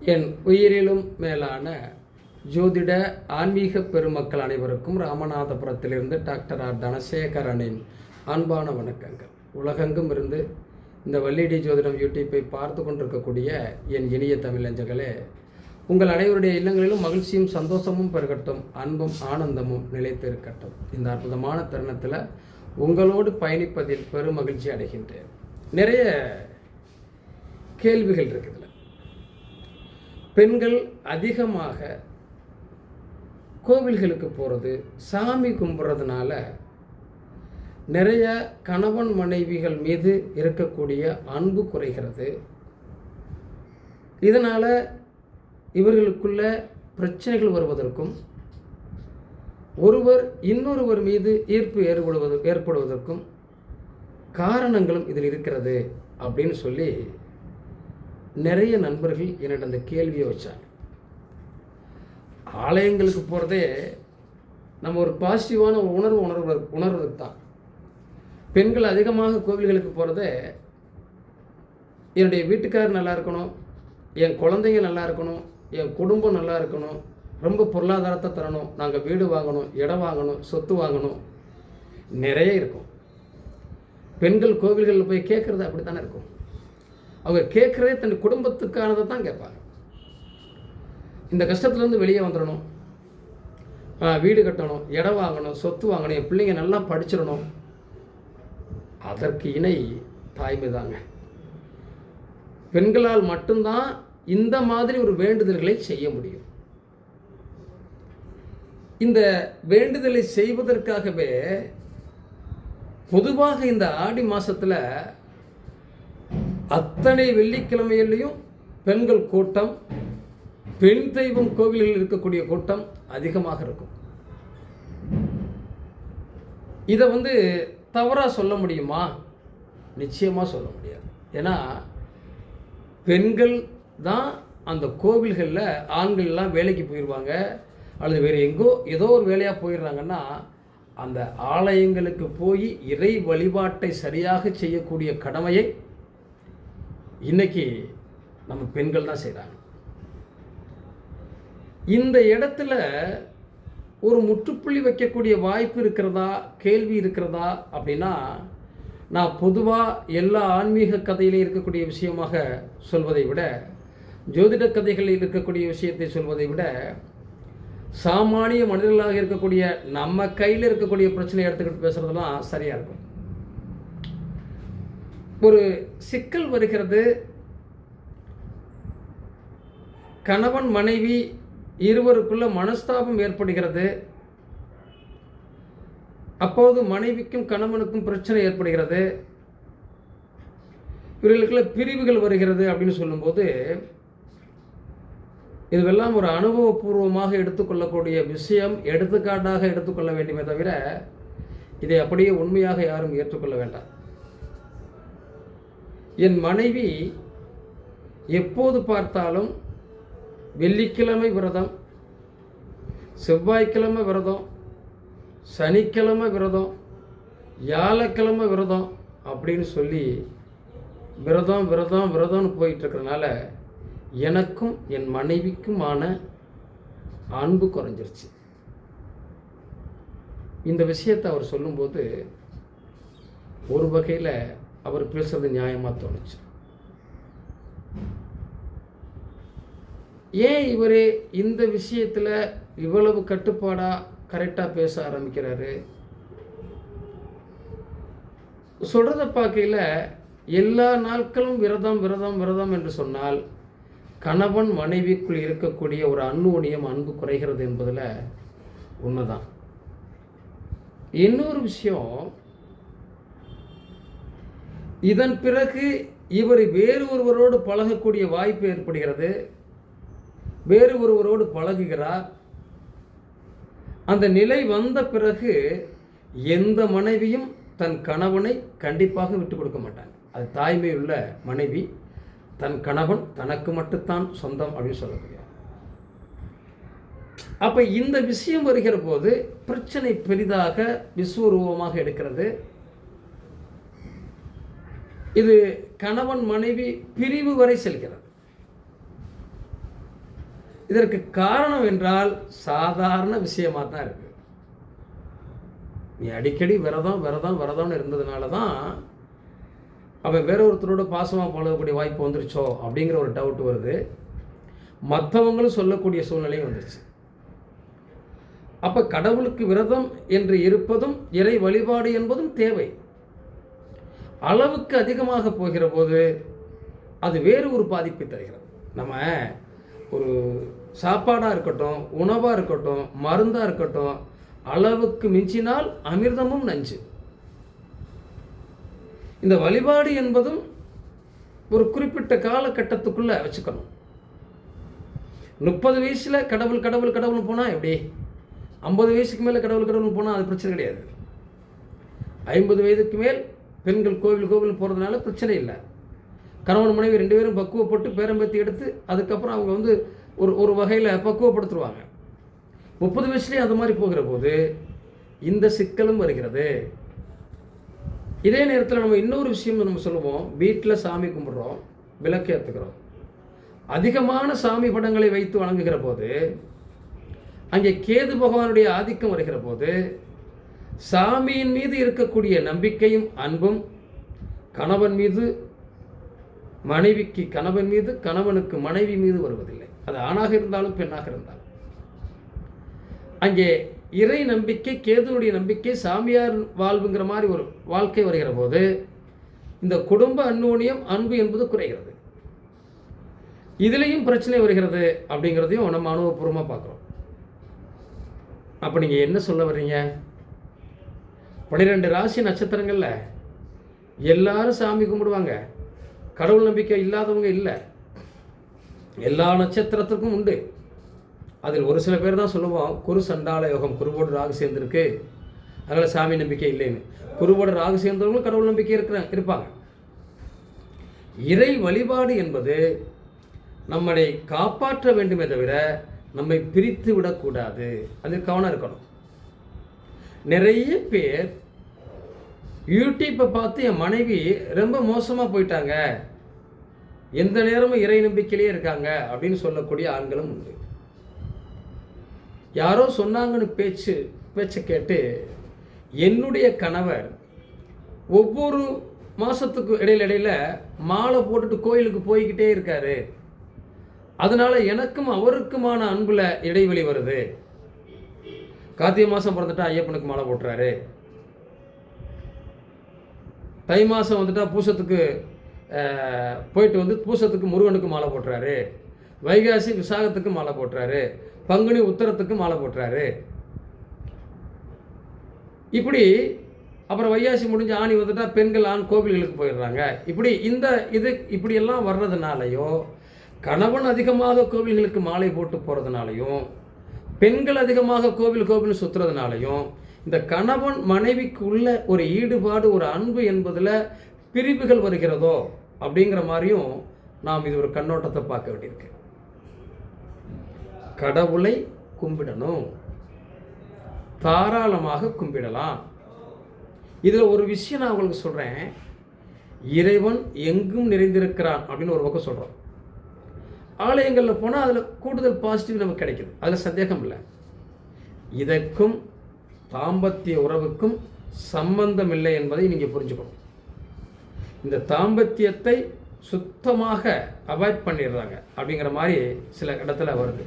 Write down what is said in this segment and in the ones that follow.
என் உயிரிலும் மேலான ஜோதிட ஆன்மீக பெருமக்கள் அனைவருக்கும் ராமநாதபுரத்திலிருந்து டாக்டர் ஆர் தனசேகரனின் அன்பான வணக்கங்கள். உலகெங்கும் இருந்து இந்த வள்ளிடி ஜோதிடம் யூடியூப்பை பார்த்து கொண்டிருக்கக்கூடிய என் இனிய தமிழஞ்சங்களே, உங்கள் அனைவருடைய இல்லங்களிலும் மகிழ்ச்சியும் சந்தோஷமும் பெருகட்டும், அன்பும் ஆனந்தமும் நிலைத்து இருக்கட்டும். இந்த அற்புதமான தருணத்தில் உங்களோடு பயணிப்பதில் பெரும் மகிழ்ச்சி அடைகின்றேன். நிறைய கேள்விகள் இருக்குதுல. பெண்கள் அதிகமாக கோவில்களுக்கு போகிறது, சாமி கும்பிட்றதுனால நிறைய கணவன் மனைவிகள் மீது இருக்கக்கூடிய அன்பு குறைகிறது. இதனால் இவர்களுக்குள்ள பிரச்சனைகள் வருவதற்கும் ஒருவர் இன்னொருவர் மீது ஈர்ப்பு ஏற்படுவதற்கும் காரணங்களும் இதில் இருக்கிறது அப்படின்னு சொல்லி நிறைய நண்பர்கள் என்னிடம் அந்த கேள்வியை வச்சாங்க. ஆலயங்களுக்கு போகிறதே நம்ம ஒரு பாசிட்டிவான உணர்வதற்கு தான். பெண்கள் அதிகமாக கோவில்களுக்கு போகிறதே என்னுடைய வீட்டுக்காரர் நல்லா இருக்கணும், என் குழந்தைங்க நல்லா இருக்கணும், என் குடும்பம் நல்லா இருக்கணும், ரொம்ப பொருளாதாரத்தை தரணும், நாங்கள் வீடு வாங்கணும், இடம் வாங்கணும், சொத்து வாங்கணும், நிறைய இருக்கும். பெண்கள் கோவில்களில் போய் கேட்குறது அப்படி தானே இருக்கும். அவங்க கேட்குறதே தன் குடும்பத்துக்கானதை தான் கேட்பாங்க. இந்த கஷ்டத்துலேருந்து வெளியே வந்துடணும், வீடு கட்டணும், இடம் வாங்கணும், சொத்து வாங்கணும், என் பிள்ளைங்க நல்லா படிச்சிடணும். அதற்கு இணை தாய்மை தாங்க. பெண்களால் மட்டும்தான் இந்த மாதிரி ஒரு வேண்டுதல்களை செய்ய முடியும். இந்த வேண்டுதலை செய்வதற்காகவே பொதுவாக இந்த ஆடி மாதத்தில் அத்தனை வெள்ளிக்கிழமையிலையும் பெண்கள் கூட்டம், பெண் தெய்வம் கோவில்களில் இருக்கக்கூடிய கூட்டம் அதிகமாக இருக்கும். இதை தவறாக சொல்ல முடியுமா? நிச்சயமாக சொல்ல முடியாது. ஏன்னா பெண்கள் தான் அந்த கோவில்களில், ஆண்கள்லாம் வேலைக்கு போயிடுவாங்க அல்லது வேறு எங்கோ ஏதோ ஒரு வேலையாக போயிடுறாங்கன்னா, அந்த ஆலயங்களுக்கு போய் இறை வழிபாட்டை சரியாக செய்யக்கூடிய கடமையை இன்னைக்கு நம்ம பெண்கள் தான் செய்கிறாங்க. இந்த இடத்துல ஒரு முற்றுப்புள்ளி வைக்கக்கூடிய வாய்ப்பு இருக்கிறதா, கேள்வி இருக்கிறதா அப்படின்னா, நான் பொதுவாக எல்லா ஆன்மீக கதையிலே இருக்கக்கூடிய விஷயமாக சொல்வதை விட, ஜோதிட கதைகளில் இருக்கக்கூடிய விஷயத்தை சொல்வதை விட, சாமானிய மனிதர்களாக இருக்கக்கூடிய நம்ம கையில் இருக்கக்கூடிய பிரச்சனையை எடுத்துக்கிட்டு பேசுகிறதுலாம் சரியாக இருக்கும். ஒரு சிக்கல் வருகிறது, கணவன் மனைவி இருவருக்குள்ள மனஸ்தாபம் ஏற்படுகிறது. அப்போது மனைவிக்கும் கணவனுக்கும் பிரச்சனை ஏற்படுகிறது, இவர்களுக்குள்ள பிரிவுகள் வருகிறது அப்படின்னு சொல்லும்போது, இதுவெல்லாம் ஒரு அனுபவபூர்வமாக எடுத்துக்கொள்ளக்கூடிய விஷயம், எடுத்துக்காட்டாக எடுத்துக்கொள்ள வேண்டுமே தவிர இதை அப்படியே உண்மையாக யாரும் ஏற்றுக்கொள்ள வேண்டாம். என் மனைவி எப்போது பார்த்தாலும் வெள்ளிக்கிழமை விரதம், செவ்வாய்க்கிழமை விரதம், சனிக்கிழமை விரதம், வியாழக்கிழமை விரதம் அப்படின்னு சொல்லி விரதம் விரதம் விரதம்னு போயிட்டுருக்கிறதுனால எனக்கும் என் மனைவிக்குமான அன்பு குறைஞ்சிருச்சு. இந்த விஷயத்தை அவர் சொல்லும்போது ஒரு வகையில் அவர் பேசுறது நியாயமாக தோணுச்சு. ஏன் இவர் இந்த விஷயத்தில் இவ்வளவு கட்டுப்பாடாக கரெக்டாக பேச ஆரம்பிக்கிறாரு? சொல்கிறத பார்க்கையில் எல்லா நாட்களும் விரதம் விரதம் விரதம் என்று சொன்னால் கணவன் மனைவிக்குள் இருக்கக்கூடிய ஒரு அந்யோன்யம், அன்பு குறைகிறது என்பதில் உண்மைதான். இன்னொரு விஷயம், இதன் பிறகு இவர் வேறு ஒருவரோடு பழகக்கூடிய வாய்ப்பு ஏற்படுகிறது, வேறு ஒருவரோடு பழகுகிறார். அந்த நிலை வந்த பிறகு எந்த மனைவியும் தன் கணவனை கண்டிப்பாக விட்டு கொடுக்க மாட்டாங்க. அது தாய்மையுள்ள மனைவி, தன் கணவன் தனக்கு மட்டும்தான் சொந்தம் அப்படின்னு சொல்லக்கூடிய. அப்போ இந்த விஷயம் வருகிற போது பிரச்சனை பெரிதாக விஸ்வரூபமாக எடுக்கிறது. இது கணவன் மனைவி பிரிவு வரை செல்கிறது. இதற்கு காரணம் என்றால் சாதாரண விஷயமாக தான் இருக்குது. நீ அடிக்கடி விரதம்னு இருந்ததுனால தான் அவன் வேற ஒருத்தரோட பாசமாக பழகக்கூடிய வாய்ப்பு வந்துருச்சோ அப்படிங்கிற ஒரு டவுட் வருது. மற்றவங்களும் சொல்லக்கூடிய சூழ்நிலையும் வந்துருச்சு. அப்போ கடவுளுக்கு விரதம் என்று இருப்பதும் இறை வழிபாடு என்பதும் தேவை. அளவுக்கு அதிகமாக போகிற போது அது வேறு ஒரு பாதிப்பை தருகிறது. நம்ம ஒரு சாப்பாடாக இருக்கட்டும், உணவாக இருக்கட்டும், மருந்தாக இருக்கட்டும், அளவுக்கு மிஞ்சினால் அமிர்தமும் நஞ்சு. இந்த வழிபாடு என்பதும் ஒரு குறிப்பிட்ட காலகட்டத்துக்குள்ளே வச்சுக்கணும். 30 வயசில் கடவுள் கடவுள் கடவுள்னு போனால் எப்படி? 50 வயசுக்கு மேலே கடவுள் கடவுள்னு போனால் அது பிரச்சனை கிடையாது. 50 வயதுக்கு மேல் பெண்கள் கோவில் போகிறதுனால பிரச்சனை இல்லை. கணவன் மனைவி 2 பேரும் பக்குவப்பட்டு பேரம்பேத்தி எடுத்து அதுக்கப்புறம் அவங்க ஒரு வகையில் பக்குவப்படுத்துருவாங்க. 30 வயசுலேயே அந்த மாதிரி போகிற போது இந்த சிக்கலும் வருகிறது. இதே நேரத்தில் நம்ம இன்னொரு விஷயம் நம்ம சொல்லுவோம், வீட்டில் சாமி கும்பிட்றோம், விளக்கு ஏற்றுக்கிறோம், அதிகமான சாமி படங்களை வைத்து வணங்குகிற போது அங்கே கேது பகவானுடைய ஆதிக்கம் வருகிற போது சாமியின் மீது இருக்கக்கூடிய நம்பிக்கையும் அன்பும் கணவன் மீது மனைவிக்கு கணவன் மீது, கணவனுக்கு மனைவி மீது வருவதில்லை. அது ஆணாக இருந்தாலும் பெண்ணாக இருந்தாலும். அங்கே இறை நம்பிக்கை, கேதுனுடைய நம்பிக்கை, சாமியார் வாழ்வுங்கிற மாதிரி ஒரு வாழ்க்கை வருகிற போது இந்த குடும்ப அந்யோன்யம் அன்பு என்பது குறைகிறது. இதுலேயும் பிரச்சனை வருகிறது அப்படிங்கிறதையும் நம்ம அனுபவபூர்வமாக பார்க்குறோம். அப்போ நீங்கள் என்ன சொல்ல வர்றீங்க? 12 ராசி நட்சத்திரங்களில் எல்லாரும் சாமி கும்பிடுவாங்க, கடவுள் நம்பிக்கை இல்லாதவங்க இல்லை. எல்லா நட்சத்திரத்துக்கும் உண்டு. அதில் ஒரு சில பேர் தான் சொல்லுவோம், குரு சண்டால யோகம், குருவோடு ராகு சேர்ந்துருக்கு, அதனால் சாமி நம்பிக்கை இல்லைன்னு. குருவோடு ராகு சேர்ந்தவங்களும் கடவுள் நம்பிக்கை இருப்பாங்க. இறை வழிபாடு என்பது நம்மை காப்பாற்ற வேண்டுமே தவிர நம்மை பிரித்து விடக்கூடாது. அதில் கவனம் இருக்கணும். நிறைய பேர் யூடியூப்பை பார்த்து என் மனைவி ரொம்ப மோசமாக போயிட்டாங்க, எந்த நேரமும் இறை நம்பிக்கையிலே இருக்காங்க அப்படின்னு சொல்லக்கூடிய ஆண்களும் உண்டு. யாரோ சொன்னாங்கன்னு பேச்சை கேட்டு என்னுடைய கணவர் ஒவ்வொரு மாதத்துக்கு இடையில மாலை போட்டுட்டு கோயிலுக்கு போய்கிட்டே இருக்காரு, அதனால எனக்கும் அவருக்குமான அன்புல இடைவெளி வருது. கார்த்திகை மாதம் பிறந்துட்டா ஐயப்பனுக்கு மாலை போட்டுறாரு, தை மாதம் வந்துட்டா பூசத்துக்கு போயிட்டு பூசத்துக்கு முருகனுக்கு மாலை போட்டுறாரு, வைகாசி விசாகத்துக்கு மாலை போட்டுறாரு, பங்குனி உத்தரத்துக்கு மாலை போட்டுறாரு. இப்படி அப்புறம் வைகாசி முடிஞ்சு ஆணி வந்துட்டா பெண்கள் ஆண் கோவில்களுக்கு போயிடுறாங்க. இப்படி இப்படியெல்லாம் வர்றதுனாலையோ, கணவன் அதிகமாக கோவில்களுக்கு மாலை போட்டு போகிறதுனாலையும், பெண்கள் அதிகமாக கோவில் சுற்றுறதுனாலையும் இந்த கணவன் மனைவிக்கு உள்ள ஒரு ஈடுபாடு, ஒரு அன்பு என்பதில் பிரிவுகள் வருகிறதோ அப்படிங்கிற மாதிரியும் நாம் இது ஒரு கண்ணோட்டத்தை பார்க்க வேண்டியிருக்கு. கடவுளை கும்பிடணும், தாராளமாக கும்பிடலாம். இதில் ஒரு விஷயம் நான் உங்களுக்கு சொல்கிறேன், இறைவன் எங்கும் நிறைந்திருக்கிறான் அப்படின்னு ஒரு பக்கம் சொல்கிறோம். ஆலயங்களில் போனால் அதில் கூடுதல் பாசிட்டிவ் நமக்கு கிடைக்குது, அதில் சந்தேகம் இல்லை. இதற்கும் தாம்பத்திய உறவுக்கும் சம்பந்தம் இல்லை என்பதை நீங்கள் புரிஞ்சுக்கணும். இந்த தாம்பத்தியத்தை சுத்தமாக அவாய்ட் பண்ணிடுறாங்க அப்படிங்கிற மாதிரி சில இடத்துல வருது.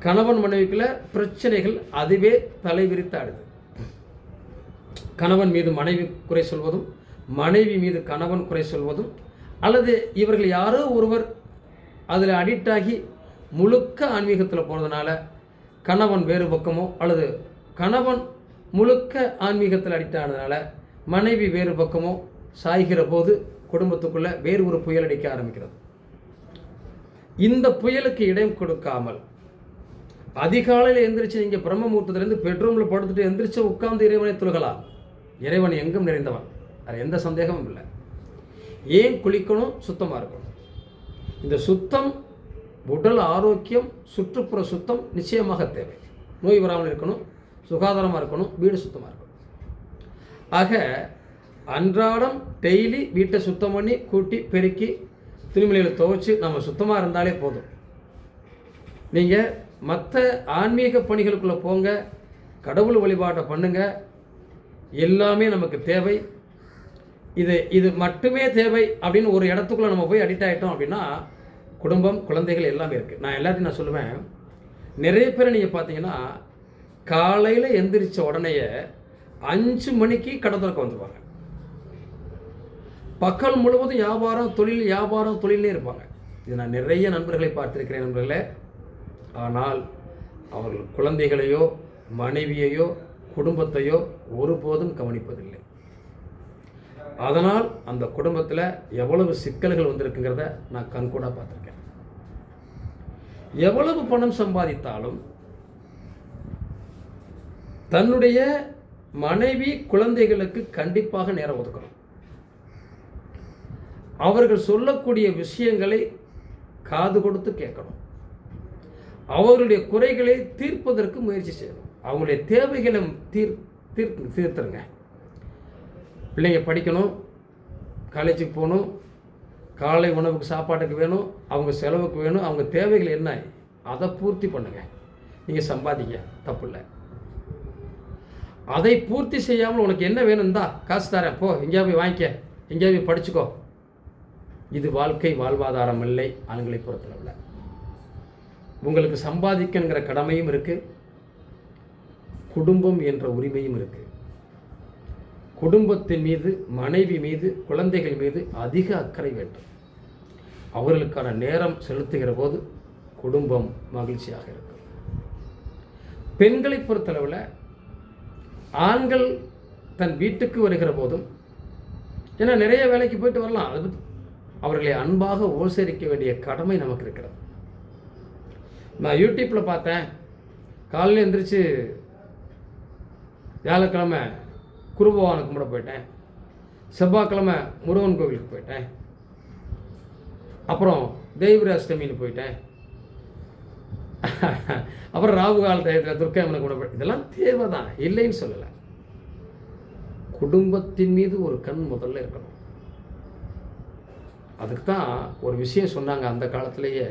கணவன் மனைவிக்குள்ள பிரச்சனைகள் அதுவே தலைவிரித்து ஆடுது. கணவன் மீது மனைவி குறை சொல்வதும், மனைவி மீது கணவன் குறை சொல்வதும், அல்லது இவர்கள் யாரோ ஒருவர் அதில் அடிக்ட் ஆகி முழுக்க ஆன்மீகத்தில் போகிறதுனால கணவன் வேறு பக்கமோ, அல்லது கணவன் முழுக்க ஆன்மீகத்தில் அடிக்ட் ஆனதுனால மனைவி வேறு பக்கமோ சாய்கிற போது குடும்பத்துக்குள்ளே வேறு ஒரு புயல் அடிக்க ஆரம்பிக்கிறது. இந்த புயலுக்கு இடம் கொடுக்காமல் அதிகாலையில் எந்திரிச்சு நீங்கள் பிரம்ம முகூர்த்தத்திலேருந்து பெட்ரூமில் படுத்துட்டு எந்திரிச்சு உட்கார்ந்து இறைவனை தொழுகலாம். இறைவன் எங்கும் நிறைந்தவன், அது எந்த சந்தேகமும் இல்லை. ஏன் குளிக்கணும்? சுத்தமாக இருக்கணும். இந்த சுத்தம், உடல் ஆரோக்கியம், சுற்றுப்புற சுத்தம் நிச்சயமாக தேவை. நோய் வராமல் இருக்கணும், சுகாதாரமாக இருக்கணும், வீடு சுத்தமாக இருக்கணும். ஆக அன்றாடம் டெய்லி வீட்டை சுத்தம் பண்ணி கூட்டி பெருக்கி துணிமணிகளை துவைச்சி நம்ம சுத்தமாக இருந்தாலே போதும். நீங்கள் மற்ற ஆன்மீக பணிகளுக்குள்ளே போங்க, கடவுள் வழிபாட்டை பண்ணுங்க, எல்லாமே நமக்கு தேவை. இது மட்டுமே தேவை அப்படின்னு ஒரு இடத்துக்குள்ளே நம்ம போய் அடிக்ட் ஆகிட்டோம் அப்படின்னா குடும்பம், குழந்தைகள் எல்லாமே இருக்குது. நான் எல்லாத்தையும் நான் சொல்லுவேன், நிறைய பேர் நீங்கள் பார்த்தீங்கன்னா காலையில் எந்திரிச்ச உடனேயே 5 மணிக்கு கடை திறக்க வந்துடுவாங்க. பகல் முழுவதும் வியாபாரம் தொழிலே இருப்பாங்க. இது நான் நிறைய நண்பர்களை பார்த்திருக்கிறேன் நண்பர்களே. ஆனால் அவர்கள் குழந்தைகளையோ மனைவியையோ குடும்பத்தையோ ஒருபோதும் கவனிப்பதில்லை. அதனால் அந்த குடும்பத்தில் எவ்வளவு சிக்கல்கள் வந்திருக்குங்கிறத நான் கண்கூடா பார்த்துருக்கேன். எவ்வளவு பணம் சம்பாதித்தாலும் தன்னுடைய மனைவி குழந்தைகளுக்கு கண்டிப்பாக நேரம் ஒதுக்கணும். அவர்கள் சொல்லக்கூடிய விஷயங்களை காது கொடுத்து கேட்கணும். அவர்களுடைய குறைகளை தீர்ப்பதற்கு முயற்சி செய்யணும். அவங்களுடைய தேவைகளை தீர்த்துருங்க. பிள்ளைங்க படிக்கணும், காலேஜுக்கு போகணும், காலை உணவுக்கு சாப்பாட்டுக்கு வேணும், அவங்க செலவுக்கு வேணும், அவங்க தேவைகள் என்ன அதை பூர்த்தி பண்ணுங்க. நீங்கள் சம்பாதிங்க, தப்பு இல்லை. அதை பூர்த்தி செய்யாமல் உனக்கு என்ன வேணும்தா காசு தரேன், போ எங்கேயா போய் வாங்கிக்க, எங்கேயா போய் படிச்சுக்கோ. இது வாழ்க்கை வாழ்வாதாரம் இல்லை. ஆண்களை பொறுத்தளவில் உங்களுக்கு சம்பாதிக்கிற கடமையும் இருக்குது, குடும்பம் என்ற உரிமையும் இருக்குது. குடும்பத்தின் மீது, மனைவி மீது, குழந்தைகள் மீது அதிக அக்கறை வேண்டும். அவர்களுக்கான நேரம் செலுத்துகிற போது குடும்பம் மகிழ்ச்சியாக இருக்கும். பெண்களை பொறுத்தளவில் ஆண்கள் தன் வீட்டுக்கு வருகிற போதும், ஏன்னா நிறைய வேலைக்கு போயிட்டு வரலாம், அது அவர்களை அன்பாக உபசரிக்க வேண்டிய கடமை நமக்கு இருக்கிறது. நான் யூடியூப்பில் பார்த்தேன், காலையில் எழுந்திரிச்சு வியாழக்கிழமை குருபவானை கும்பிட போயிட்டேன், செவ்வாய்க்கிழமை முருகன் கோவிலுக்கு போயிட்டேன், அப்புறம் தெய்வ அஷ்டமின்னு போயிட்டேன், அப்புறம் ராகுகால டயத்தில் துர்க்கையம்மனை கும்பிட போயிட்டேன். இதெல்லாம் தேவை தான், இல்லைன்னு சொல்லலை. குடும்பத்தின் மீது ஒரு கண் முதல்ல இருக்கணும். அதுக்கு தான் ஒரு விஷயம் சொன்னாங்க அந்த காலத்திலேயே,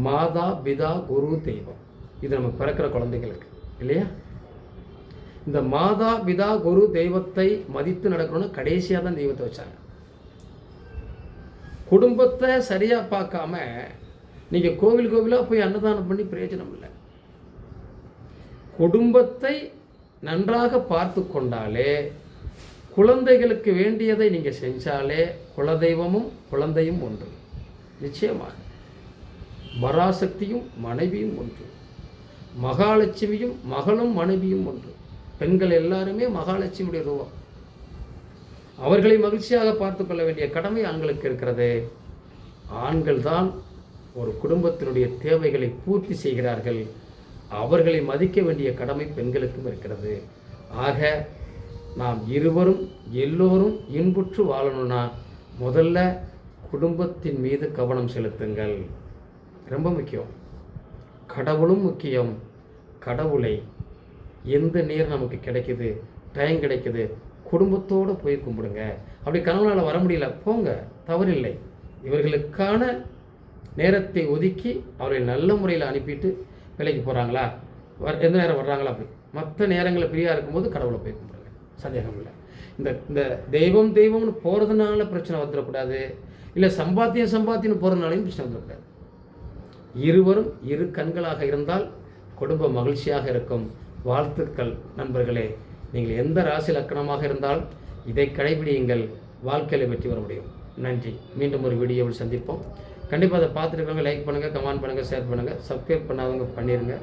மாதா பிதா குரு தெய்வம். இது நம்ம பிறக்கிற குழந்தைங்களுக்கு இல்லையா? இந்த மாதா பிதா குரு தெய்வத்தை மதித்து நடக்கணும்னு கடைசியாக தான் தெய்வத்தை வச்சாங்க. குடும்பத்தை சரியாக பார்க்காம நீங்கள் கோவிலாக போய் அன்னதானம் பண்ணி பிரயோஜனம் இல்லை. குடும்பத்தை நன்றாக பார்த்து கொண்டாலே, குழந்தைகளுக்கு வேண்டியதை நீங்கள் செஞ்சாலே குலதெய்வமும் குழந்தையும் ஒன்று. நிச்சயமாக பராசக்தியும் மனைவியும் ஒன்று, மகாலட்சுமியும் மகளும் மனைவியும் ஒன்று. பெண்கள் எல்லாருமே மகாலட்சுமியுடைய ரூபம். அவர்களை மகிழ்ச்சியாக பார்த்து கொள்ள வேண்டிய கடமை ஆண்களுக்கு இருக்கிறது. ஆண்கள் தான் ஒரு குடும்பத்தினுடைய தேவைகளை பூர்த்தி செய்கிறார்கள். அவர்களை மதிக்க வேண்டிய கடமை பெண்களுக்கும் இருக்கிறது. ஆக நாம் இருவரும் எல்லோரும் இன்புற்று வாழணும்னா முதல்ல குடும்பத்தின் மீது கவனம் செலுத்துங்கள். ரொம்ப முக்கியம். கடவுளும் முக்கியம். கடவுளை எந்த நேரம் நமக்கு கிடைக்குது, டைம் கிடைக்குது, குடும்பத்தோடு போய் கும்பிடுங்க. அப்படி கனவுனால் வர முடியல, போங்க, தவறில்லை. இவர்களுக்கான நேரத்தை ஒதுக்கி அவர்களை நல்ல முறையில் அனுப்பிட்டு வேலைக்கு போகிறாங்களா, எந்த நேரம் வர்றாங்களா, அப்படி மற்ற நேரங்களில் ஃப்ரீயாக இருக்கும்போது கடவுளை போய் கும்பிடுங்க. சந்தேகம் இல்லை. இந்த தெய்வம்னு போகிறதுனால பிரச்சனை வந்துடக்கூடாது, இல்லை சம்பாத்தியம் போகிறதுனாலையும் பிரச்சனை வந்துடக்கூடாது. இருவரும் இரு கண்களாக இருந்தால் குடும்பம் மகிழ்ச்சியாக இருக்கும். வாழ்த்துக்கள் நண்பர்களே. நீங்கள் எந்த ராசி லக்கணமாக இருந்தாலும் இதை கடைபிடியுங்கள், வாழ்க்கையில் வெற்றி வர முடியும். நன்றி. மீண்டும் ஒரு வீடியோவில் சந்திப்போம். கண்டிப்பாக அதை பார்த்துருக்கவங்க லைக் பண்ணுங்கள், கமெண்ட் பண்ணுங்கள், ஷேர் பண்ணுங்கள், சப்ஸ்கிரைப் பண்ணாதவங்க பண்ணிடுங்க.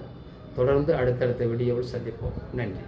தொடர்ந்து அடுத்தடுத்த வீடியோவில் சந்திப்போம். நன்றி.